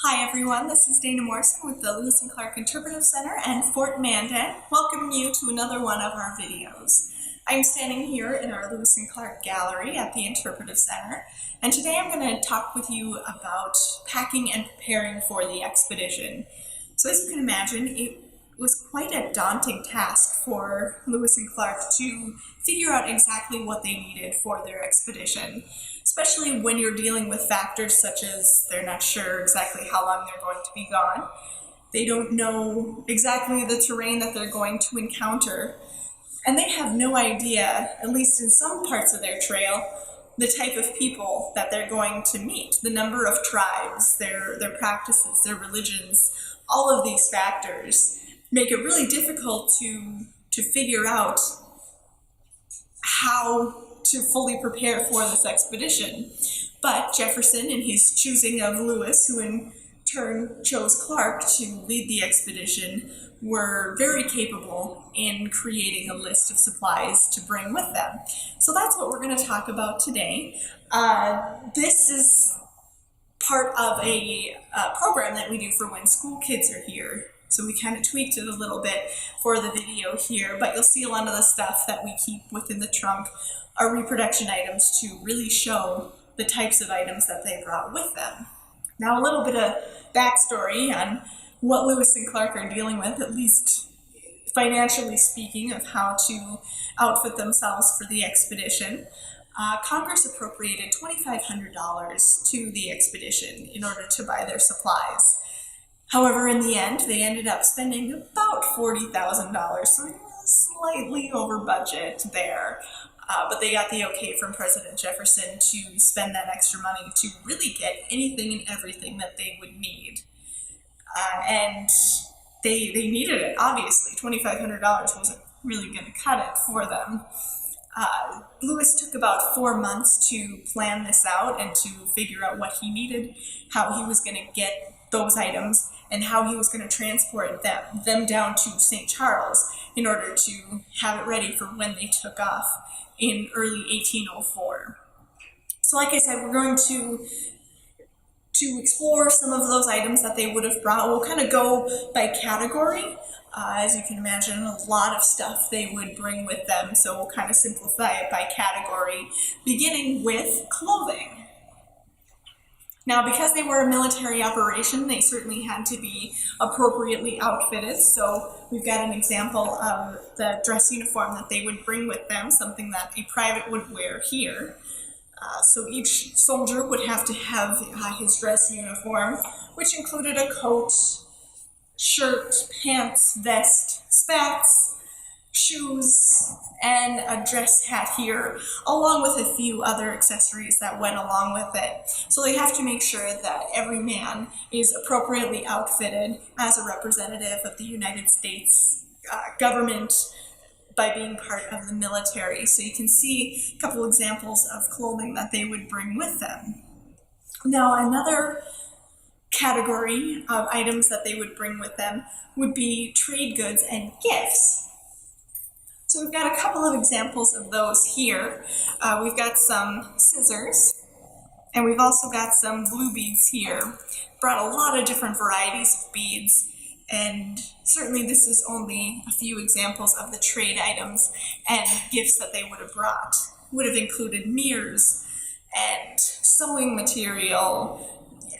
Hi everyone, this is Dana Morrison with the Lewis and Clark Interpretive Center and Fort Mandan, welcoming you to another one of our videos. I'm standing here in our Lewis and Clark Gallery at the Interpretive Center, and today I'm going to talk with you about packing and preparing for the expedition. So as you can imagine, it was quite a daunting task for Lewis and Clark to figure out exactly what they needed for their expedition, especially when you're dealing with factors such as they're not sure exactly how long they're going to be gone. They don't know exactly the terrain that they're going to encounter, and they have no idea, at least in some parts of their trail, the type of people that they're going to meet, the number of tribes, their practices, their religions. All of these factors make it really difficult to figure out how to fully prepare for this expedition. But Jefferson, in his choosing of Lewis, who in turn chose Clark to lead the expedition, were very capable in creating a list of supplies to bring with them. So that's what we're going to talk about today. This is part of a program that we do for when school kids are here. So we kind of tweaked it a little bit for the video here, but you'll see a lot of the stuff that we keep within the trunk are reproduction items to really show the types of items that they brought with them. Now a little bit of backstory on what Lewis and Clark are dealing with, at least financially speaking, of how to outfit themselves for the expedition. Congress appropriated $2,500 to the expedition in order to buy their supplies. However, in the end, they ended up spending about $40,000, so it was slightly over budget there. But they got the okay from President Jefferson to spend that extra money to really get anything and everything that they would need. And they needed it, obviously. $2,500 wasn't really going to cut it for them. Lewis took about 4 months to plan this out and to figure out what he needed, how he was going to get those items, and how he was going to transport them down to St. Charles in order to have it ready for when they took off in early 1804. So like I said, we're going to explore some of those items that they would have brought. We'll kind of go by category. As you can imagine, a lot of stuff they would bring with them, so we'll kind of simplify it by category, beginning with clothing. Now, because they were a military operation, they certainly had to be appropriately outfitted, so we've got an example of the dress uniform that they would bring with them, something that a private would wear here. So each soldier would have to have his dress uniform, which included a coat, shirt, pants, vest, spats, shoes, and a dress hat here, along with a few other accessories that went along with it. So they have to make sure that every man is appropriately outfitted as a representative of the United States government by being part of the military. So you can see a couple examples of clothing that they would bring with them. Now, another category of items that they would bring with them would be trade goods and gifts. So we've got a couple of examples of those here. We've got some scissors, and we've also got some blue beads here. Brought a lot of different varieties of beads, and certainly this is only a few examples of the trade items and gifts that they would have brought. Would have included mirrors and sewing material,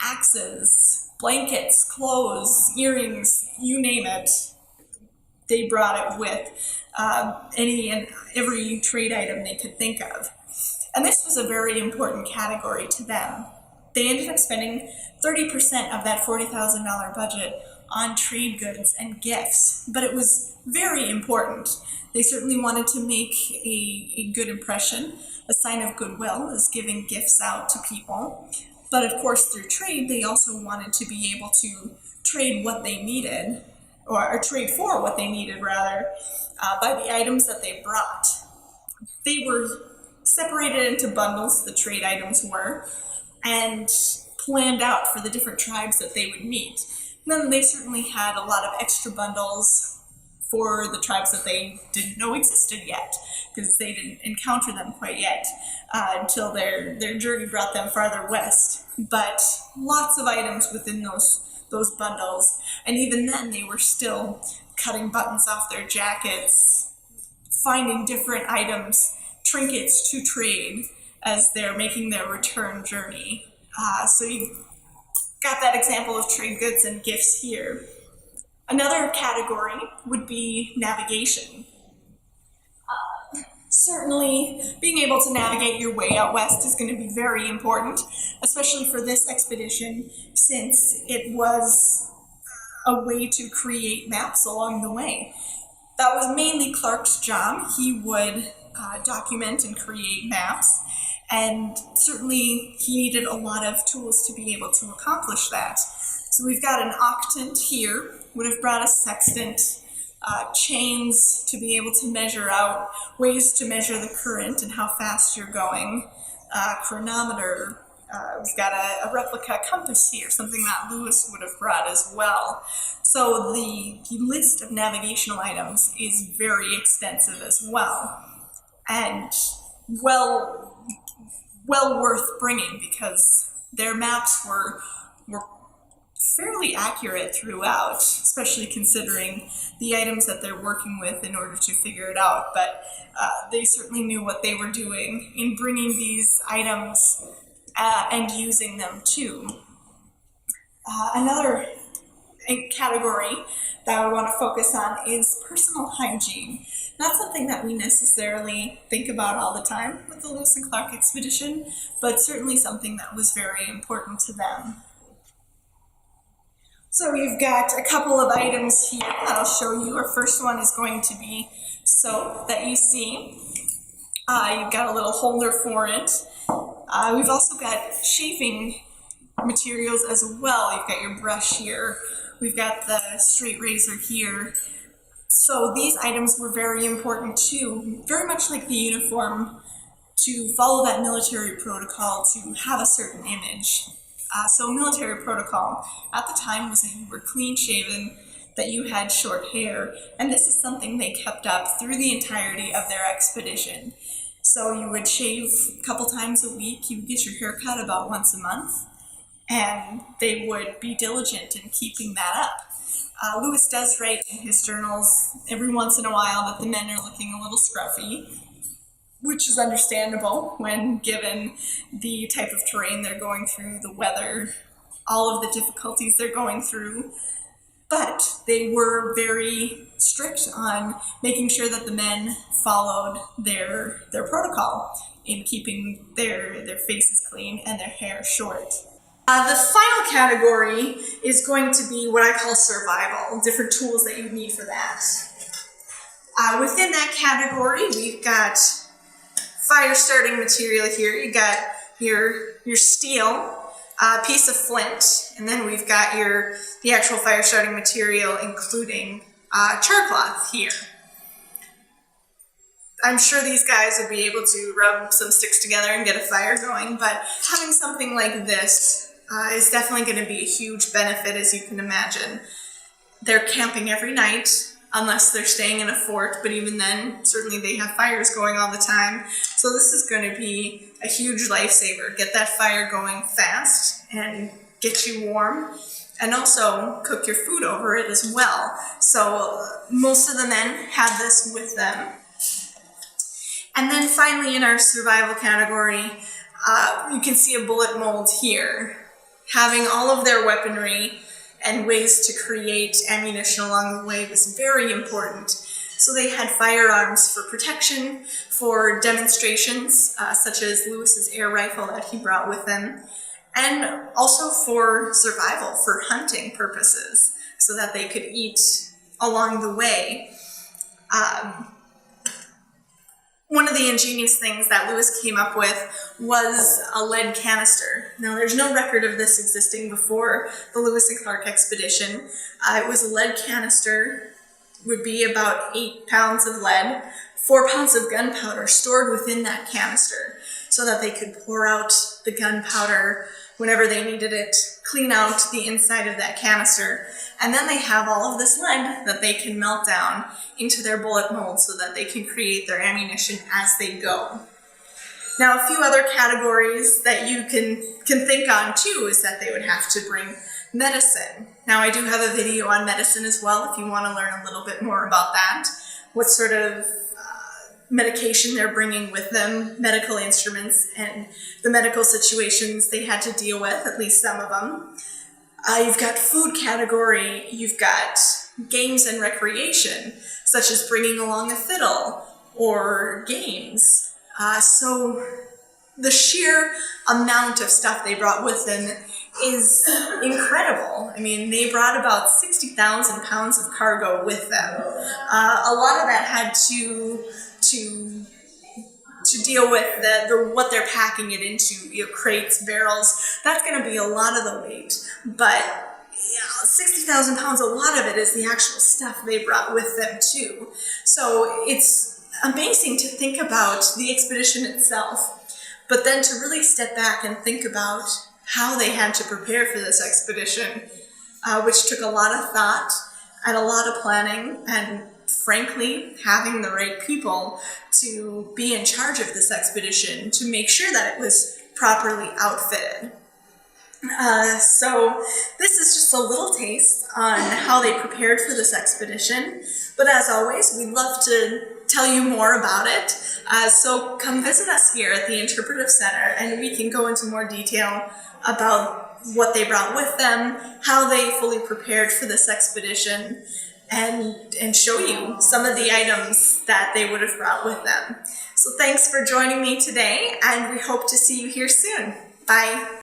axes, blankets, clothes, earrings, you name it. They brought it with any and every trade item they could think of. And this was a very important category to them. They ended up spending 30% of that $40,000 budget on trade goods and gifts, but it was very important. They certainly wanted to make a good impression. A sign of goodwill is giving gifts out to people. But of course, through trade, they also wanted to be able to trade what they needed, or trade for what they needed, rather, by the items that they brought. They were separated into bundles, the trade items were, and planned out for the different tribes that they would meet. And then they certainly had a lot of extra bundles for the tribes that they didn't know existed yet, because they didn't encounter them quite yet until their journey brought them farther west. But lots of items within those bundles, and even then they were still cutting buttons off their jackets, finding different items, trinkets to trade as they're making their return journey. So you got that example of trade goods and gifts here. Another category would be navigation. Certainly, being able to navigate your way out west is going to be very important, especially for this expedition, since it was a way to create maps along the way. That was mainly Clark's job. He would document and create maps, and certainly he needed a lot of tools to be able to accomplish that. So we've got an octant here, would have brought a sextant, chains to be able to measure out, ways to measure the current and how fast you're going, chronometer. We've got a replica compass here, something that Lewis would have brought as well. So the list of navigational items is very extensive as well, and well worth bringing, because their maps were fairly accurate throughout, especially considering the items that they're working with in order to figure it out. But they certainly knew what they were doing in bringing these items and using them too. Another category that I want to focus on is personal hygiene. Not something that we necessarily think about all the time with the Lewis and Clark expedition, but certainly something that was very important to them. So you've got a couple of items here that I'll show you. Our first one is going to be soap that you see. You've got a little holder for it. We've also got shaving materials as well. You've got your brush here. We've got the straight razor here. So these items were very important too, very much like the uniform, to follow that military protocol to have a certain image. So military protocol at the time was that you were clean shaven, that you had short hair, and this is something they kept up through the entirety of their expedition. So you would shave a couple times a week, you would get your hair cut about once a month, and they would be diligent in keeping that up. Lewis does write in his journals every once in a while that the men are looking a little scruffy, which is understandable when given the type of terrain they're going through, the weather, all of the difficulties they're going through. But they were very strict on making sure that the men followed their protocol in keeping their faces clean and their hair short. The final category is going to be what I call survival, different tools that you need for that. Within that category, we've got fire starting material here. You got your steel, piece of flint, and then we've got the actual fire starting material, including char cloth here. I'm sure these guys would be able to rub some sticks together and get a fire going, but having something like this is definitely going to be a huge benefit, as you can imagine. They're camping every night, unless they're staying in a fort, but even then, certainly they have fires going all the time. So this is going to be a huge lifesaver. Get that fire going fast and get you warm, and also cook your food over it as well. So most of the men had this with them. And then finally, in our survival category, you can see a bullet mold here. Having all of their weaponry and ways to create ammunition along the way was very important. So they had firearms for protection, for demonstrations, such as Lewis's air rifle that he brought with him, and also for survival, for hunting purposes, so that they could eat along the way. One of the ingenious things that Lewis came up with was a lead canister. Now, there's no record of this existing before the Lewis and Clark expedition. It was a lead canister, would be about 8 pounds of lead, 4 pounds of gunpowder stored within that canister so that they could pour out the gunpowder whenever they needed it, clean out the inside of that canister. And then they have all of this lead that they can melt down into their bullet mold so that they can create their ammunition as they go. Now, a few other categories that you can think on too is that they would have to bring medicine. Now, I do have a video on medicine as well if you want to learn a little bit more about that. What sort of medication they're bringing with them, medical instruments, and the medical situations they had to deal with, at least some of them. You've got food category, you've got games and recreation, such as bringing along a fiddle or games. So the sheer amount of stuff they brought with them is incredible. I mean, they brought about 60,000 pounds of cargo with them. A lot of that had to deal with the what they're packing it into, crates, barrels. That's going to be a lot of the weight. But 60,000 pounds, a lot of it is the actual stuff they brought with them too. So it's amazing to think about the expedition itself, but then to really step back and think about how they had to prepare for this expedition, which took a lot of thought and a lot of planning, and frankly, having the right people to be in charge of this expedition to make sure that it was properly outfitted. So this is just a little taste on how they prepared for this expedition. But as always, we'd love to tell you more about it. So come visit us here at the Interpretive Center and we can go into more detail about what they brought with them, how they fully prepared for this expedition, and show you some of the items that they would have brought with them. So thanks for joining me today, and we hope to see you here soon. Bye.